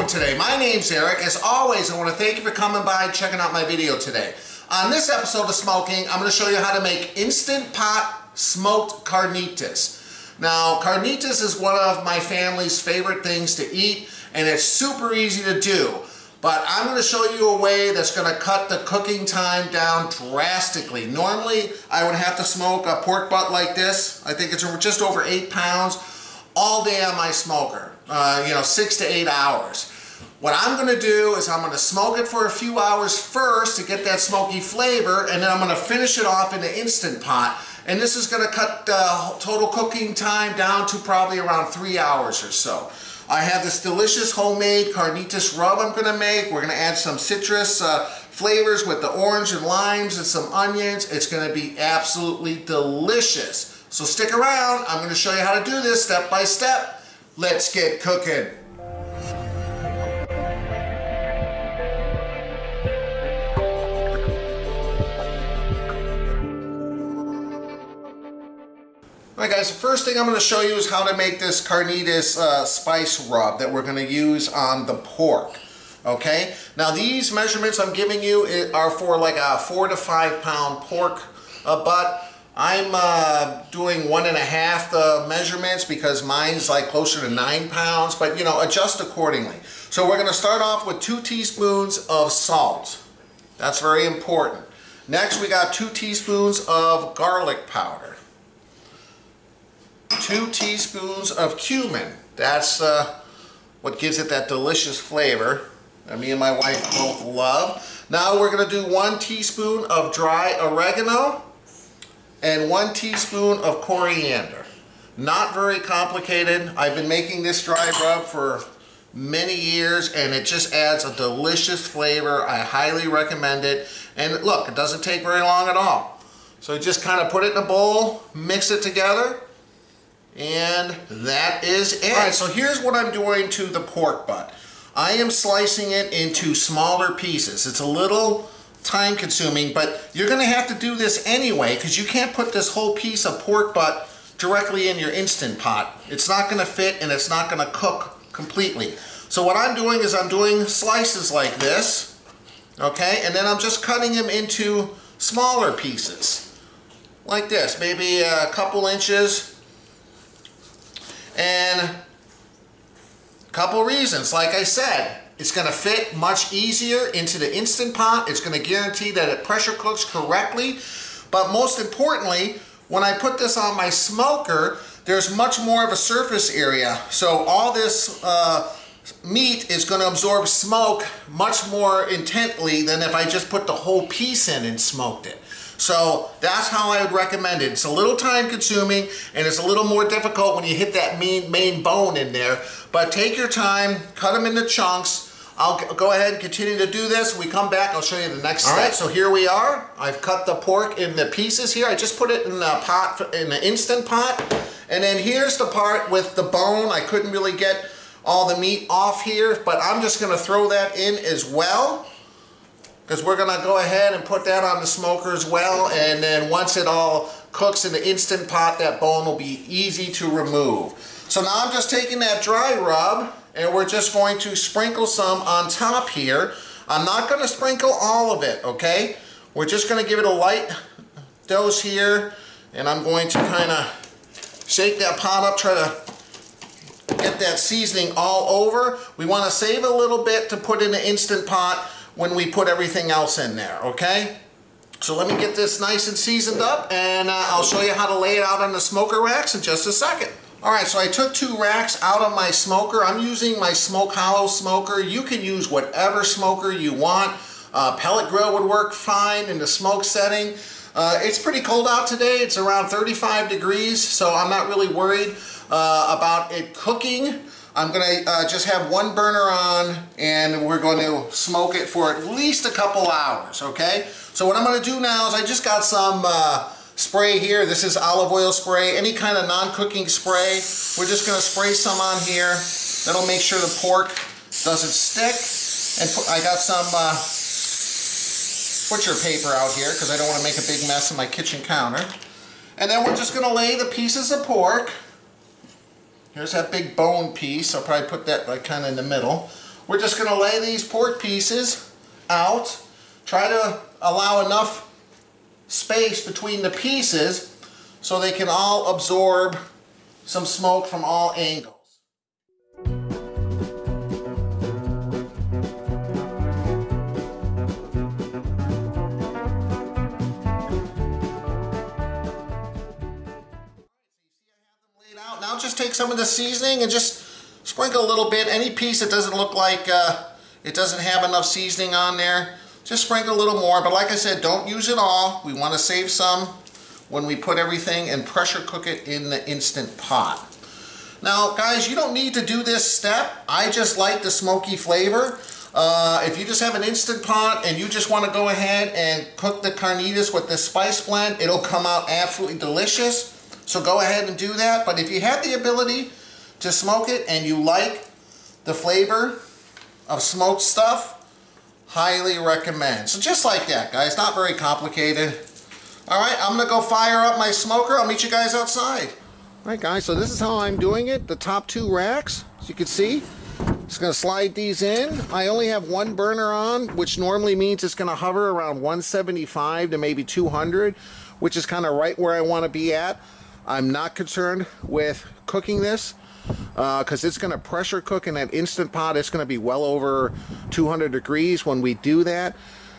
today? My name's Eric. As always, I want to thank you for coming by and checking out my video today. On this episode of Smo'King, I'm going to show you how to make Instant Pot smoked carnitas. Now, carnitas is one of my family's favorite things to eat, and it's super easy to do. But I'm going to show you a way that's going to cut the cooking time down drastically. Normally, I would have to smoke a pork butt like this. I think it's just over 8 pounds all day on my smoker. 6 to 8 hours. What I'm going to do is I'm going to smoke it for a few hours first to get that smoky flavor, and then I'm going to finish it off in the Instant Pot. And this is going to cut the total cooking time down to probably around 3 hours or so. I have this delicious homemade carnitas rub I'm going to make. We're going to add some citrus flavors with the orange and limes and some onions. It's going to be absolutely delicious. So stick around. I'm going to show you how to do this step by step. Let's get cooking. Alright guys, the first thing I'm going to show you is how to make this carnitas spice rub that we're going to use on the pork. Okay? Now these measurements I'm giving you are for like a 4 to 5 pound pork butt. I'm doing 1.5 the measurements because mine's like closer to 9 pounds, but adjust accordingly. So we're going to start off with 2 teaspoons of salt. That's very important. Next we got 2 teaspoons of garlic powder. 2 teaspoons of cumin. That's what gives it that delicious flavor that me and my wife both love. Now we're going to do 1 teaspoon of dry oregano and 1 teaspoon of coriander. Not very complicated. I've been making this dry rub for many years and it just adds a delicious flavor. I highly recommend it. And look, it doesn't take very long at all. So you just kind of put it in a bowl, mix it together, and that is it. Alright, so here's what I'm doing to the pork butt. I am slicing it into smaller pieces. It's a little time consuming, but you're going to have to do this anyway because you can't put this whole piece of pork butt directly in your Instant Pot. It's not going to fit and it's not going to cook completely. So what I'm doing is I'm doing slices like this, okay, and then I'm just cutting them into smaller pieces like this, maybe a couple inches. And a couple reasons. Like I said, it's going to fit much easier into the Instant Pot. It's going to guarantee that it pressure cooks correctly. But most importantly, when I put this on my smoker, there's much more of a surface area. So all this meat is going to absorb smoke much more intently than if I just put the whole piece in and smoked it. So that's how I would recommend it. It's a little time consuming and it's a little more difficult when you hit that main bone in there. But take your time, cut them into chunks. I'll go ahead and continue to do this. When we come back, I'll show you the next step. All right, so here we are. I've cut the pork into pieces here. I just put it in the pot, in the Instant Pot. And then here's the part with the bone. I couldn't really get all the meat off here, but I'm just gonna throw that in as well, because we're gonna go ahead and put that on the smoker as well. And then once it all cooks in the Instant Pot, that bone will be easy to remove. So now I'm just taking that dry rub and we're just going to sprinkle some on top here. I'm not going to sprinkle all of it, okay? We're just going to give it a light dose here, and I'm going to kind of shake that pot up, try to get that seasoning all over. We want to save a little bit to put in the Instant Pot when we put everything else in there, okay? So let me get this nice and seasoned up, and I'll show you how to lay it out on the smoker racks in just a second. Alright, so I took 2 racks out of my smoker. I'm using my Smoke Hollow smoker. You can use whatever smoker you want. Pellet grill would work fine in the smoke setting. It's pretty cold out today. It's around 35 degrees, so I'm not really worried about it cooking. I'm going to just have 1 burner on, and we're going to smoke it for at least a couple hours, okay? So what I'm going to do now is I just got some spray here. This is olive oil spray, any kind of non-cooking spray. We're just going to spray some on here. That'll make sure the pork doesn't stick. And I got some butcher paper out here because I don't want to make a big mess on my kitchen counter. And then we're just going to lay the pieces of pork. Here's that big bone piece. I'll probably put that like kind of in the middle. we're just going to lay these pork pieces out. Try to allow enough space between the pieces so they can all absorb some smoke from all angles. Now just take some of the seasoning and just sprinkle a little bit. Any piece that doesn't look like it doesn't have enough seasoning on there, just sprinkle a little more. But like I said, don't use it all. We want to save some when we put everything and pressure cook it in the Instant Pot. Now guys, you don't need to do this step. I just like the smoky flavor. If you just have an Instant Pot and you just want to go ahead and cook the carnitas with this spice blend, it'll come out absolutely delicious. So go ahead and do that. But if you have the ability to smoke it and you like the flavor of smoked stuff, highly recommend. So just like that, guys, not very complicated. All right, I'm gonna go fire up my smoker. I'll meet you guys outside. All right, guys, so this is how I'm doing it. The top 2 racks, as you can see, just gonna slide these in. I only have one burner on, which normally means it's gonna hover around 175 to maybe 200, which is kind of right where I wanna be at. I'm not concerned with cooking this because it's going to pressure cook in that Instant Pot. It's going to be well over 200 degrees when we do that.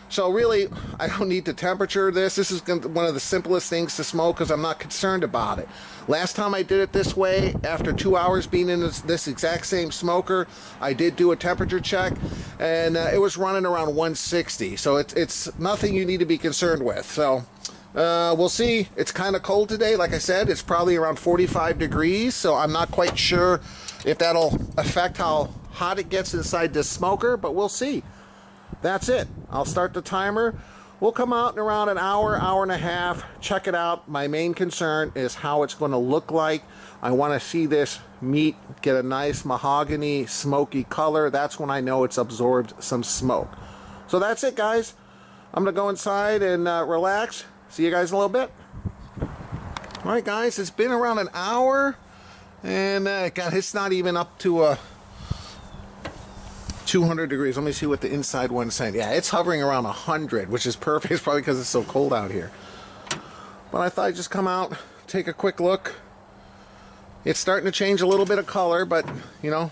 So really, I don't need to temperature this. This is one of the simplest things to smoke because I'm not concerned about it. Last time I did it this way, after 2 hours being in this exact same smoker, I did do a temperature check, and it was running around 160. So it's nothing you need to be concerned with. So we'll see. It's kind of cold today. Like I said, it's probably around 45 degrees, so I'm not quite sure if that'll affect how hot it gets inside this smoker, but we'll see. That's it. I'll start the timer. We'll come out in around an hour, hour and a half, check it out. My main concern is how it's going to look like. I want to see this meat get a nice mahogany, smoky color. That's when I know it's absorbed some smoke. So that's it, guys. I'm going to go inside and relax. See you guys in a little bit. All right, guys, it's been around an hour, and God, it's not even up to 200 degrees. Let me see what the inside one's saying. Yeah, it's hovering around 100, which is perfect. It's probably because it's so cold out here. But I thought I'd just come out, take a quick look. It's starting to change a little bit of color, but, you know,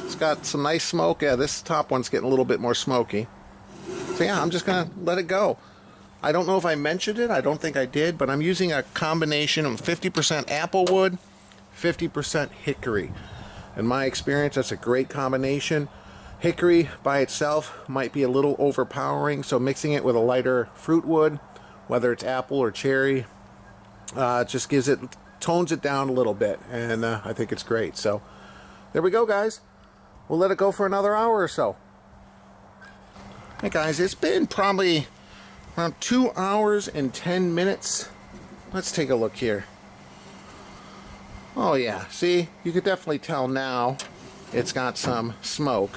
it's got some nice smoke. Yeah, this top one's getting a little bit more smoky. So yeah, I'm just going to let it go. I don't know if I mentioned it, I don't think I did, but I'm using a combination of 50% applewood, 50% hickory. In my experience, that's a great combination. Hickory by itself might be a little overpowering, so mixing it with a lighter fruit wood, whether it's apple or cherry, just gives it, tones it down a little bit, and I think it's great. So there we go, guys. We'll let it go for another hour or so. Hey guys, it's been probably around 2 hours and 10 minutes. Let's take a look here. Oh yeah, see, you could definitely tell now it's got some smoke.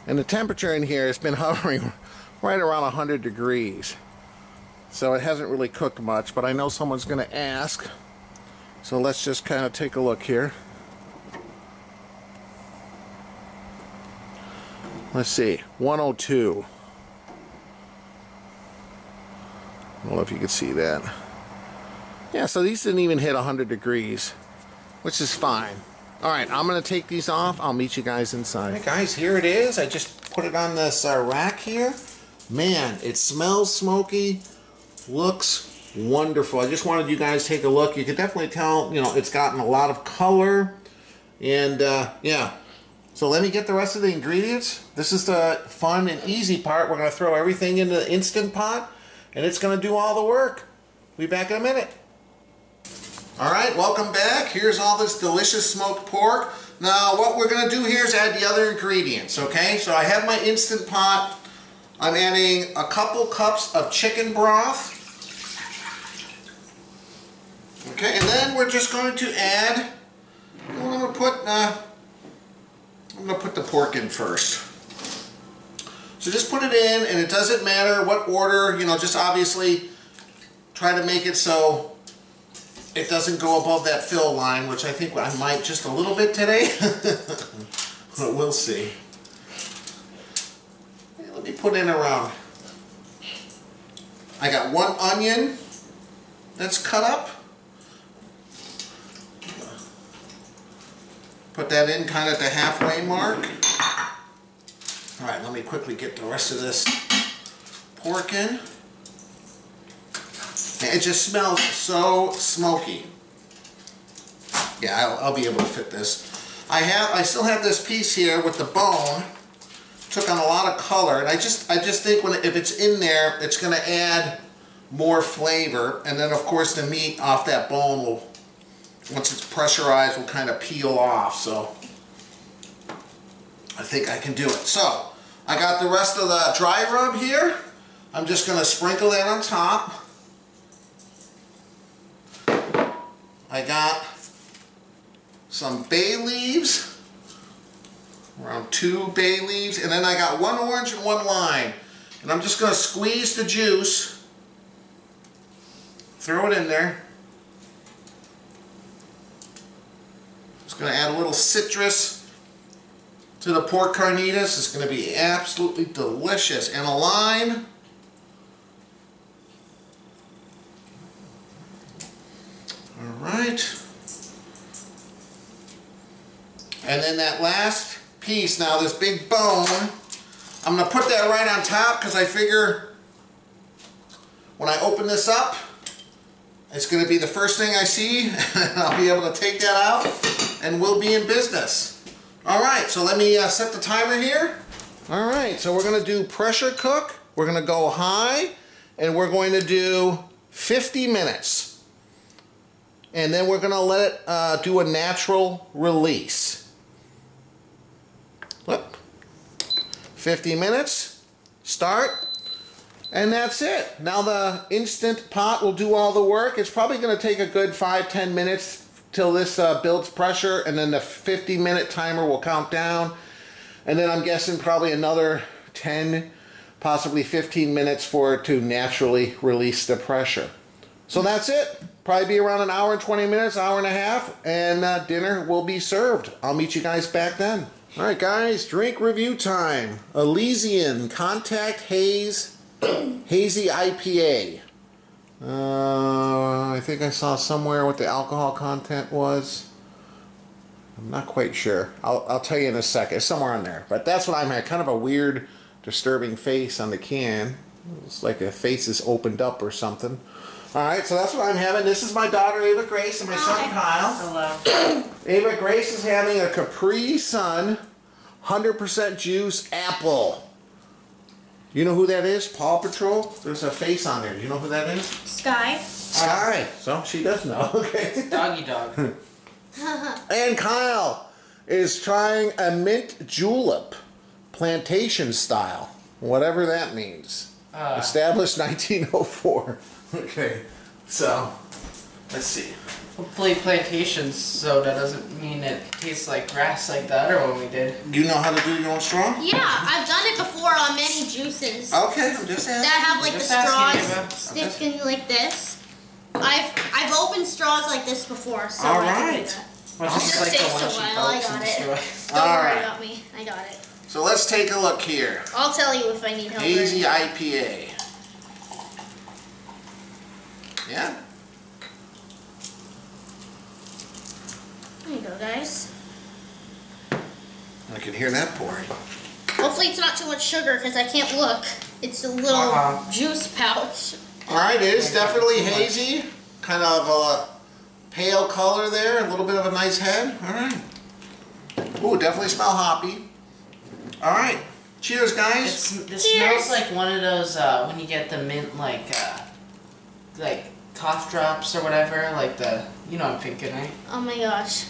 And the temperature in here has been hovering right around 100 degrees. So it hasn't really cooked much, but I know someone's going to ask. So let's just kind of take a look here. Let's see, 102. I don't know if you can see that. Yeah, so these didn't even hit 100 degrees, which is fine. All right, I'm going to take these off. I'll meet you guys inside. Hey guys, here it is. I just put it on this rack here. Man, it smells smoky. Looks wonderful. I just wanted you guys to take a look. You can definitely tell, you know, it's gotten a lot of color. And yeah, so let me get the rest of the ingredients. This is the fun and easy part. We're going to throw everything into the Instant Pot, and it's going to do all the work. We'll be back in a minute. Alright, welcome back. Here's all this delicious smoked pork. Now what we're going to do here is add the other ingredients, okay? So I have my Instant Pot. I'm adding a couple cups of chicken broth. Okay, and then we're just going to add, I'm going to put the pork in first. So just put it in, and it doesn't matter what order, you know, just obviously try to make it so it doesn't go above that fill line, which I think I might just a little bit today. But we'll see. let me put in around, I got 1 onion that's cut up. Put that in kind of at the halfway mark. All right, let me quickly get the rest of this pork in. It just smells so smoky. Yeah, I'll be able to fit this. I still have this piece here with the bone. Took on a lot of color, and I just think if it's in there, it's going to add more flavor. And then of course the meat off that bone will, once it's pressurized, will kind of peel off. So I think I can do it. So I got the rest of the dry rub here. I'm just going to sprinkle that on top. I got some bay leaves, around 2 bay leaves, and then I got 1 orange and 1 lime. And I'm just going to squeeze the juice, throw it in there. Just going to add a little citrus to the pork carnitas. It's going to be absolutely delicious. And a lime. Alright. And then that last piece, now this big bone, I'm going to put that right on top because I figure when I open this up, it's going to be the first thing I see, and I'll be able to take that out, and we'll be in business. Alright, so let me set the timer here. Alright, so we're going to do pressure cook, we're going to go high, and we're going to do 50 minutes. And then we're going to let it do a natural release. Look, 50 minutes, start, and that's it. Now the Instant Pot will do all the work. It's probably going to take a good 5-10 minutes till this builds pressure, and then the 50-minute timer will count down. And then I'm guessing probably another 10, possibly 15 minutes for it to naturally release the pressure. So that's it. Probably be around an hour and 20 minutes, hour and a half, and dinner will be served. I'll meet you guys back then. Alright guys, drink review time. Elysian Contact Haze Hazy IPA. I think I saw somewhere what the alcohol content was. I'm not quite sure. I'll tell you in a second. It's somewhere on there. But that's what I'm at. Kind of a weird, disturbing face on the can. It's like a face is opened up or something. Alright, so that's what I'm having. This is my daughter Ava Grace and my son Kyle. Hello. Ava Grace is having a Capri Sun 100% juice apple. You know who that is? Paw Patrol? There's a face on there. Do you know who that is? Sky. Sky. So she does know. Okay. Doggy dog. And Kyle is trying a mint julep plantation style. Whatever that means. Established 1904. Okay, so let's see. Hopefully plantation soda doesn't mean it tastes like grass like the other one we did. You know how to do your own straw? Yeah, I've done it before on many juices. Okay, I'm just asking. That have like the Just asking, straws sticking like this. I've opened straws like this before, so All I can do right. that. Well, It just just like the takes one a she while. I pokes got into it. it. Don't All worry right. about me. I got it. So let's take a look here. I'll tell you if I need help. Hazy IPA. Yeah? There you go, guys. I can hear that pouring. Hopefully it's not too much sugar because I can't look. It's a little juice pouch. Alright, it is definitely hazy. Kind of a pale color there. A little bit of a nice head. Alright. Ooh, definitely smell hoppy. Alright. Cheers, guys. It Cheers. smells like one of those when you get the mint like cough drops or whatever, like the, you know what I'm thinking, right? Oh my gosh.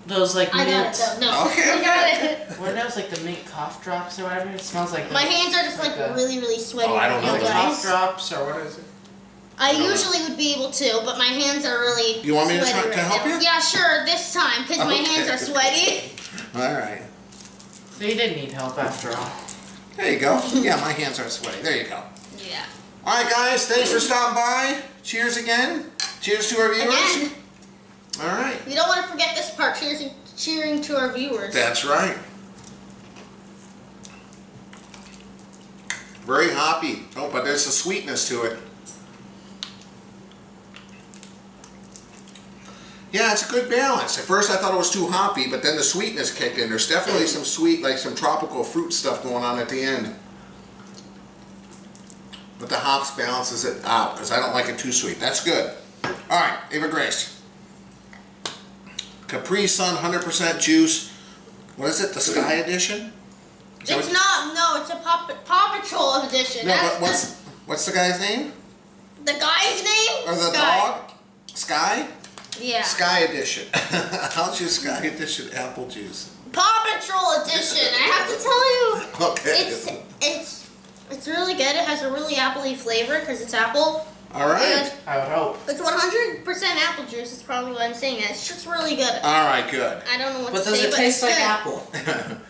Those like I mint. got it though. No. Okay, I got it. What are those, like the mint cough drops or whatever? It smells like My those. hands are just like the- really, really sweaty Oh, I right don't now, know. Like cough guys. drops or what is it? I usually would be able to, but my hands are really You want me to sweaty try to right help now. you? Yeah, sure, this time, because my Okay. hands are sweaty. Alright. So you did need help after all. There you go. Yeah, my hands are sweaty. There you go. Yeah. Alright guys, thanks for stopping by. Cheers again. Cheers to our viewers. Again, Alright. we don't want to forget this part, cheering to our viewers. That's right. Very hoppy. Oh, but there's a sweetness to it. Yeah, it's a good balance. At first I thought it was too hoppy, but then the sweetness kicked in. There's definitely some sweet, like some tropical fruit stuff going on at the end. But the hops balances it out, because I don't like it too sweet. That's good. Alright, Ava Grace. Capri Sun 100% juice. What is it, the Sky Edition? It's not, no, it's a Paw Patrol edition. No, but what's the guy's name? The guy's name? Or the dog? Sky? Yeah. Sky Edition. How's your Sky Edition apple juice? Paw Patrol edition. I have to tell you. Okay. It's really good. It has a really appley flavor because it's apple. All right. I would hope. It's 100% apple juice. Is probably what I'm saying. It's just really good. All right, good. I don't know what But to does say, it but taste it's like good. apple?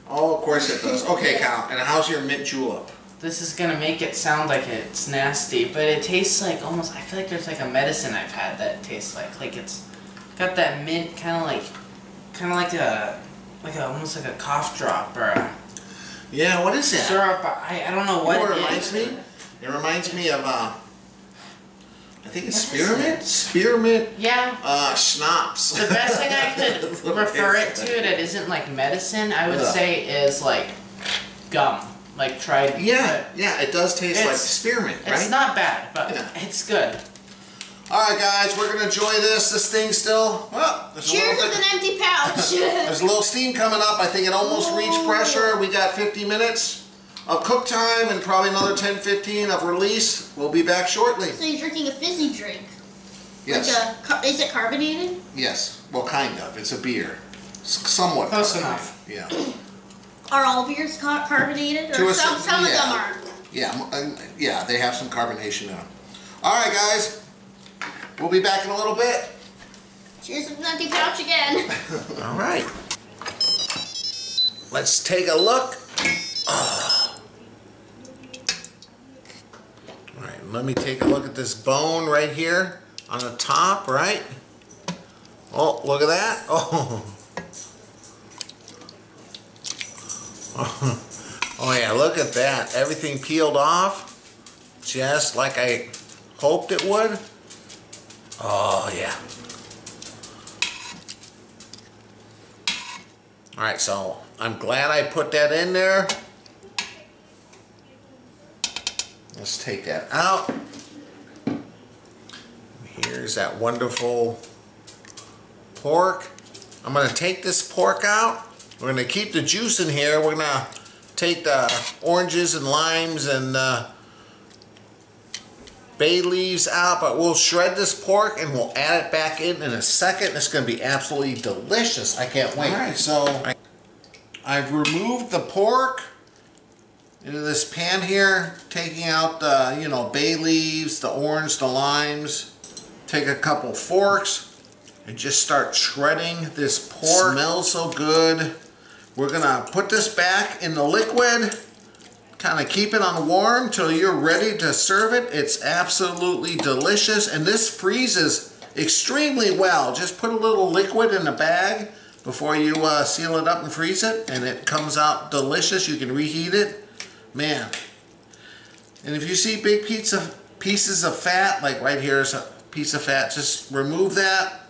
Oh, of course it does. Okay, Kyle. And how's your mint julep? This is gonna make it sound like it's nasty, but it tastes like almost. I feel like there's like a medicine I've had that tastes like it's got that mint kind of like a almost like a cough drop or a Yeah, what is that? syrup. I don't know what You know it reminds is. me? It reminds me of I think it's What is spearmint. Spearmint. Yeah. Schnapps. The best thing I could refer it to that isn't like medicine, I would say, is like gum. Like tried. Yeah, it does taste like spearmint, right? It's not bad, but it's good. Alright guys, we're gonna enjoy this. This thing still, well, there's Cheers with an empty pouch. there's a little steam coming up. I think it almost reached pressure. We got 50 minutes of cook time and probably another 10-15 of release. We'll be back shortly. So you're drinking a fizzy drink? Yes. Like is it carbonated? Yes. Well, kind of. It's a beer. Somewhat. Close carbonated. enough. Yeah. Are all beers carbonated? To Or a some certain- of yeah. them aren't. Yeah, they have some carbonation in them. Alright guys, we'll be back in a little bit. Cheers with an empty pouch again. Alright. Let's take a look. Alright, let me take a look at this bone right here on the top, right? Oh, look at that. Oh. Oh yeah, look at that. Everything peeled off just like I hoped it would. Oh yeah. Alright, so I'm glad I put that in there. Let's take that out. Here's that wonderful pork. I'm going to take this pork out. We're going to keep the juice in here. We're going to take the oranges and limes and bay leaves out, but we'll shred this pork and we'll add it back in a second. It's going to be absolutely delicious. I can't wait. Alright, so I've removed the pork into this pan here, taking out the, bay leaves, the orange, the limes. Take a couple forks and just start shredding this pork. Smells so good. We're gonna put this back in the liquid, kind of keep it on warm till you're ready to serve it. It's absolutely delicious, and this freezes extremely well. Just put a little liquid in a bag before you seal it up and freeze it, and it comes out delicious. You can reheat it. Man. And if you see big pieces of fat, like right here is a piece of fat, just remove that.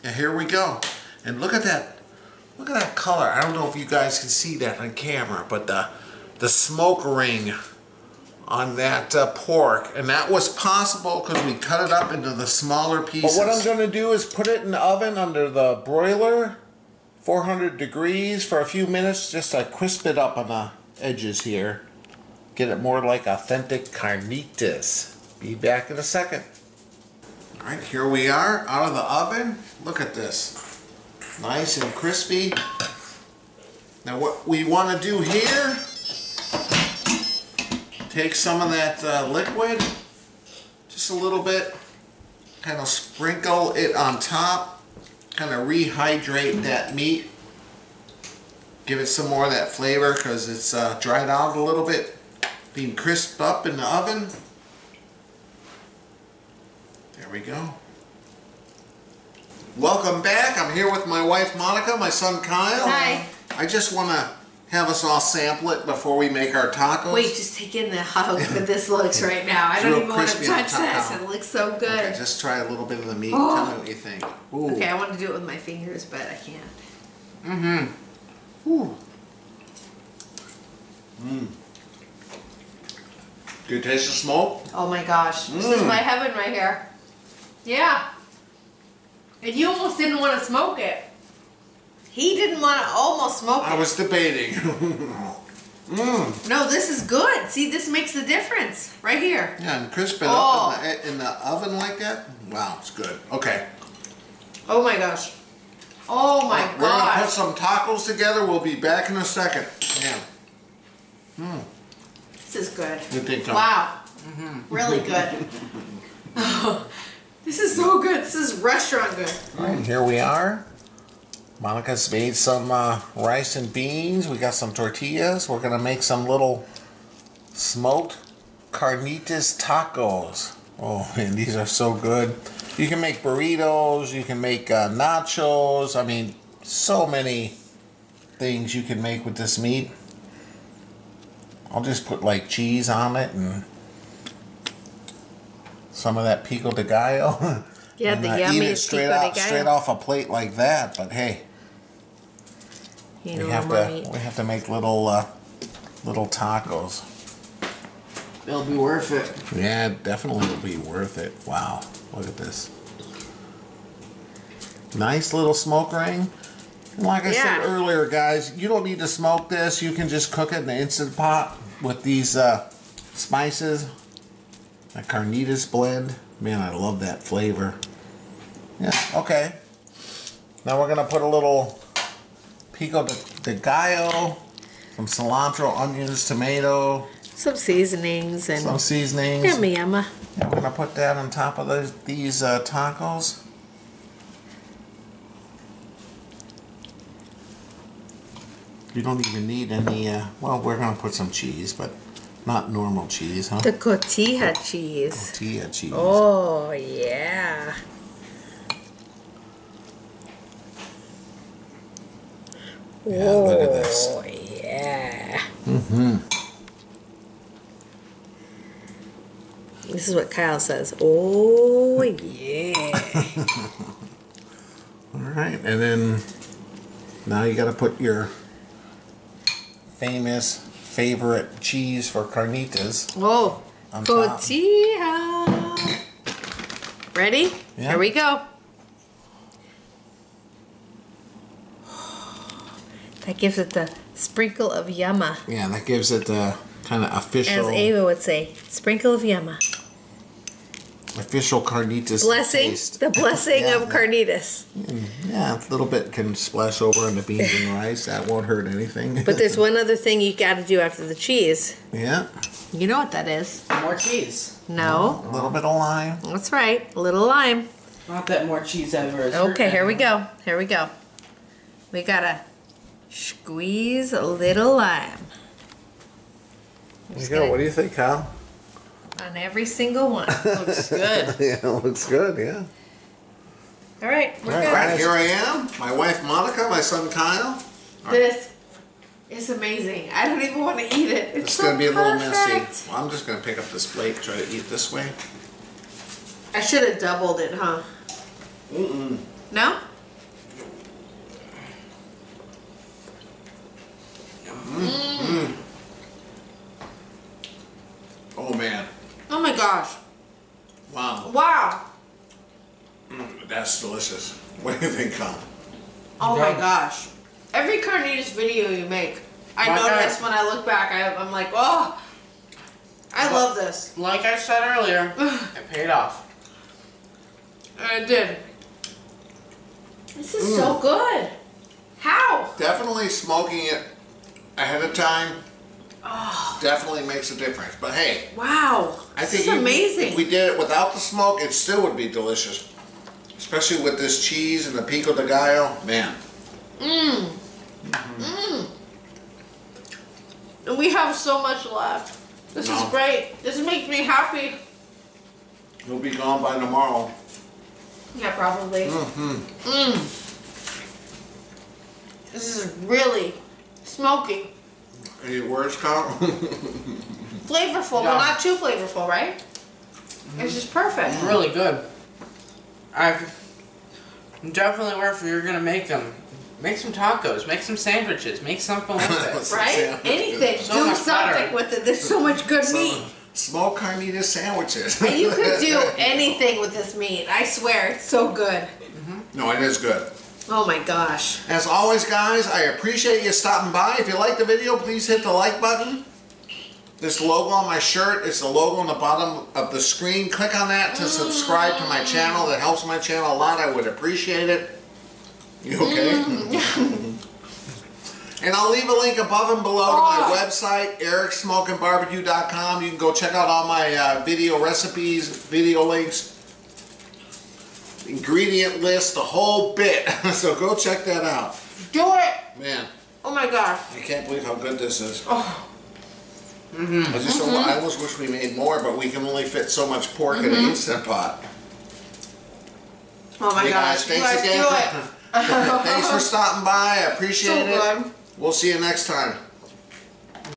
And here we go. And look at that. Look at that color. I don't know if you guys can see that on camera, but the smoke ring on that pork, and that was possible because we cut it up into the smaller pieces. But what I'm going to do is put it in the oven under the broiler, 400 degrees for a few minutes, just to crisp it up on the edges here. Get it more like authentic carnitas. Be back in a second. Alright, here we are out of the oven. Look at this. Nice and crispy. Now what we want to do here, take some of that liquid, just a little bit, kind of sprinkle it on top, kind of rehydrate that meat, give it some more of that flavor because it's dried out a little bit, being crisped up in the oven. There we go. Welcome back. I'm here with my wife Monica, my son Kyle. Hi. I just want to have us all sample it before we make our tacos? Wait, just take in how good this looks right now. I don't even want to touch this. It looks so good. Okay, just try a little bit of the meat. Tell me what you think. Ooh. Okay, I want to do it with my fingers, but I can't. Mm-hmm. Ooh. Mmm. Do you taste the smoke? Oh my gosh. This is my heaven right here. Yeah. And you almost didn't want to smoke it. He didn't want to almost smoke it. I was debating. No, this is good. See, this makes the difference. Right here. Yeah, and crisp it up in the oven like that. Wow, it's good. Okay. Oh my gosh. Oh my gosh. We're going to put some tacos together. We'll be back in a second. Yeah. This is good. Good thing, Tom. Wow. Really good. This is so good. This is restaurant good. All right, here we are. Monica's made some rice and beans. We got some tortillas. We're going to make some little smoked Carnitas tacos. Oh, man, these are so good. You can make burritos. You can make nachos. I mean, so many things you can make with this meat. I'll just put like cheese on it and some of that pico de gallo. Yeah, and, the yummy eat it straight off a plate like that. But hey, we have to make little tacos. It'll be worth it. Yeah, definitely will be worth it. Wow, look at this. Nice little smoke ring. And like I said earlier, guys, you don't need to smoke this. You can just cook it in the Instant Pot with these spices. A Carnitas blend. Man, I love that flavor. Yeah, okay. Now we're going to put a little pico de gallo, some cilantro, onions, tomato. Some seasonings and yummy yumma. And we're going to put that on top of these tacos. You don't even need any, well, we're going to put some cheese, but not normal cheese, huh? The cotija cheese. Cotija cheese. Oh, yeah. Yeah, look at this. Oh, yeah. This is what Kyle says. Oh, yeah. All right, and then now you got to put your famous favorite cheese for carnitas. Oh, cotija. Ready? Yeah. Here we go. That gives it the sprinkle of yumma. Yeah, that gives it the kind of official. As Ava would say, sprinkle of yumma. Official carnitas Blessing, taste. the blessing of carnitas. Yeah, a little bit can splash over on the beans and rice. That won't hurt anything. But there's one other thing you got to do after the cheese. Yeah. You know what that is? More cheese. No. A little bit of lime. That's right. A little lime. Not that more cheese ever is. Okay, here we go. Here we go. We gotta squeeze a little lime. There you go. What do you think, Kyle? On every single one. Looks good. Yeah, it looks good, yeah. All right, we're All good. right, here I am. My wife Monica, my son Kyle. This is amazing. I don't even want to eat it. It's so going to be a little perfect. messy. Well, I'm just going to pick up this plate and try to eat this way. I should have doubled it, huh? No? Oh, man. Oh my gosh. Wow. Wow. That's delicious. What do you think, Kyle? Oh my gosh. Every carnitas video you make, I notice when I look back, I'm like, oh, I love this. Like I said earlier, it paid off. And it did. This is so good. How? Definitely smoking it ahead of time definitely makes a difference. But hey, wow. I This think is amazing. if we did it without the smoke, it still would be delicious. Especially with this cheese and the pico de gallo, man. And we have so much left. This is great. This makes me happy. It'll be gone by tomorrow. Yeah, probably. This is really smoky. Any words, Carl? Flavorful, but not too flavorful, right? It's just perfect. It's really good. Definitely worth if you're gonna make them. Make some tacos, make some sandwiches, make something with it. Right? Anything. So do much something better. with it. There's so much good meat. Smoked Carnitas sandwiches. And you could do anything with this meat. I swear, it's so good. No, it is good. Oh my gosh. As always, guys, I appreciate you stopping by. If you like the video, please hit the like button. This logo on my shirt is the logo on the bottom of the screen. Click on that to subscribe to my channel. That helps my channel a lot. I would appreciate it. You okay? And I'll leave a link above and below to my website, ericsmokingbbq.com. You can go check out all my video recipes, video links, ingredient list, the whole bit. So go check that out. Do it. Man, Oh my gosh. I can't believe how good this is. Oh. I almost wish we made more, but we can only fit so much pork in an Instant Pot. Oh my Hey gosh. guys, thanks again. Do it. Thanks for stopping by. I appreciate So it. good. We'll see you next time.